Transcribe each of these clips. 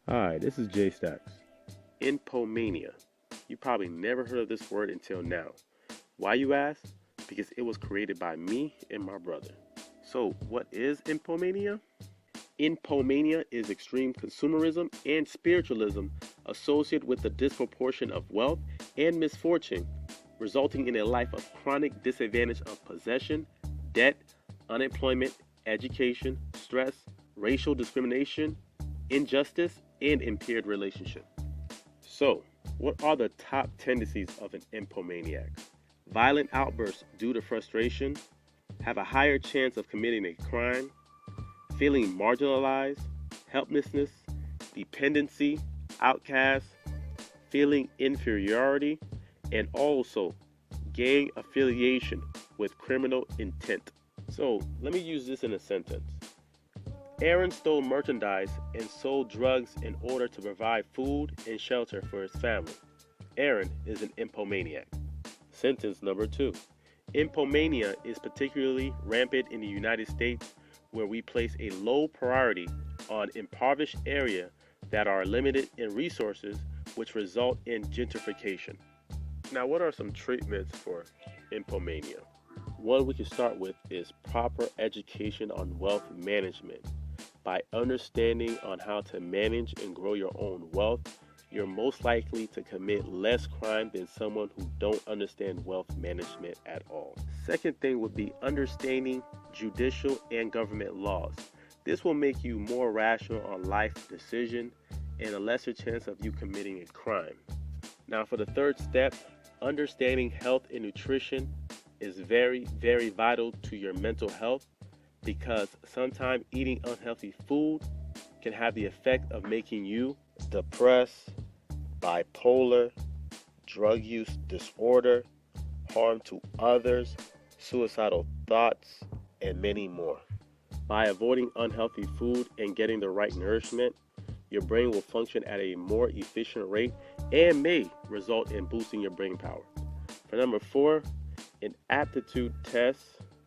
Hi, this is Jay Stacks. Inpomania. You probably never heard of this word until now. Why, you ask? Because it was created by me and my brother. So, what is Inpomania? Inpomania is extreme consumerism and spiritualism associated with the disproportion of wealth and misfortune, resulting in a life of chronic disadvantage of possession, debt, unemployment, education, stress, racial discrimination, injustice, and impaired relationship. So, what are the top tendencies of an infomaniac? Violent outbursts due to frustration, have a higher chance of committing a crime, feeling marginalized, helplessness, dependency, outcast, feeling inferiority, and also gang affiliation with criminal intent. So, let me use this in a sentence. Aaron stole merchandise and sold drugs in order to provide food and shelter for his family. Aaron is an infomaniac. Sentence number 2. Infomania is particularly rampant in the United States, where we place a low priority on impoverished areas that are limited in resources, which result in gentrification. Now, what are some treatments for infomania? One we can start with is proper education on wealth management. By understanding on how to manage and grow your own wealth, you're most likely to commit less crime than someone who don't understand wealth management at all. Second thing would be understanding judicial and government laws. This will make you more rational on life decision and a lesser chance of you committing a crime. Now for the third step, understanding health and nutrition is very, very vital to your mental health, because sometimes eating unhealthy food can have the effect of making you depressed, bipolar, drug use disorder, harm to others, suicidal thoughts, and many more. By avoiding unhealthy food and getting the right nourishment, your brain will function at a more efficient rate and may result in boosting your brain power. For number 4, an aptitude test,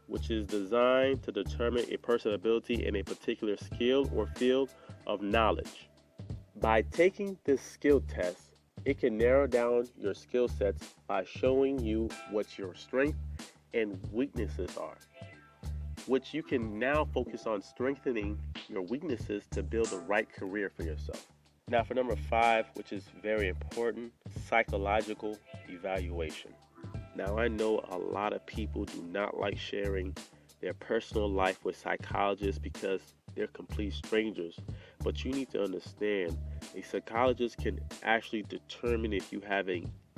which is designed to determine a person's ability in a particular skill or field of knowledge. By taking this skill test, it can narrow down your skill sets by showing you what your strengths and weaknesses are, which you can now focus on strengthening your weaknesses to build the right career for yourself. Now for number 5, which is very important, psychological evaluation. Now I know a lot of people do not like sharing their personal life with psychologists because they're complete strangers, but you need to understand a psychologist can actually determine if you have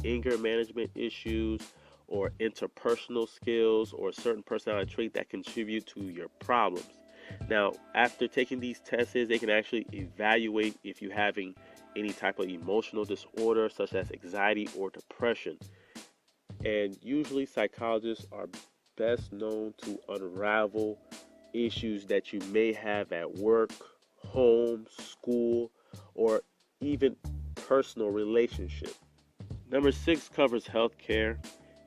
anger management issues or interpersonal skills or certain personality trait that contribute to your problems. Now, after taking these tests, they can actually evaluate if you're having any type of emotional disorder such as anxiety or depression. And usually psychologists are best known to unravel issues that you may have at work, home, school, or even personal relationship. Number 6 covers healthcare,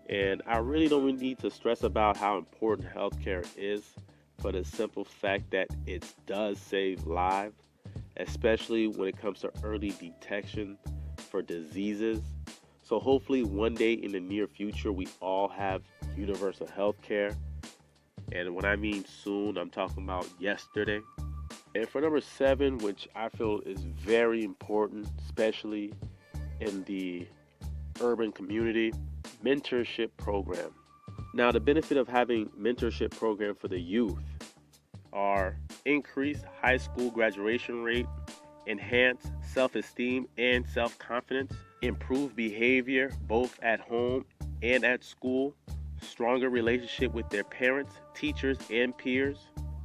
and I really don't need to stress about how important healthcare is for the simple fact that it does save lives, especially when it comes to early detection for diseases. So hopefully one day in the near future, we all have universal health care. And when I mean soon, I'm talking about yesterday. And for number 7, which I feel is very important, especially in the urban community, mentorship program. Now, the benefit of having mentorship program for the youth are increased high school graduation rate, enhanced self-esteem and self-confidence, improved behavior both at home and at school, stronger relationship with their parents, teachers, and peers,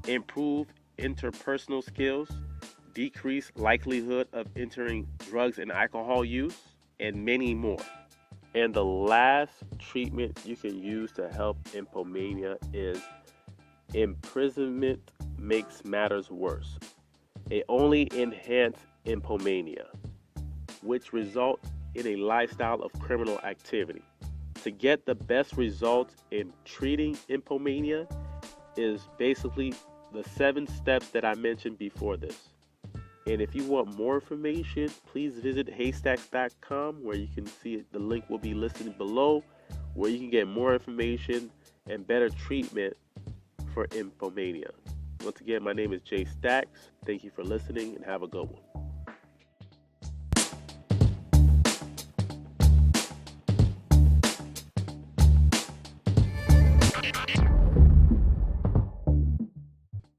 improved interpersonal skills, decreased likelihood of entering drugs and alcohol use, and many more. And the last treatment you can use to help infomania is imprisonment makes matters worse. It only enhances infomania, which result in a lifestyle of criminal activity. To get the best results in treating Inpomania is basically the 7 steps that I mentioned before this. And if you want more information, please visit haystacks.com, where you can see it. The link will be listed below, where you can get more information and better treatment for Inpomania. Once again, my name is Jay Stacks. Thank you for listening and have a good one.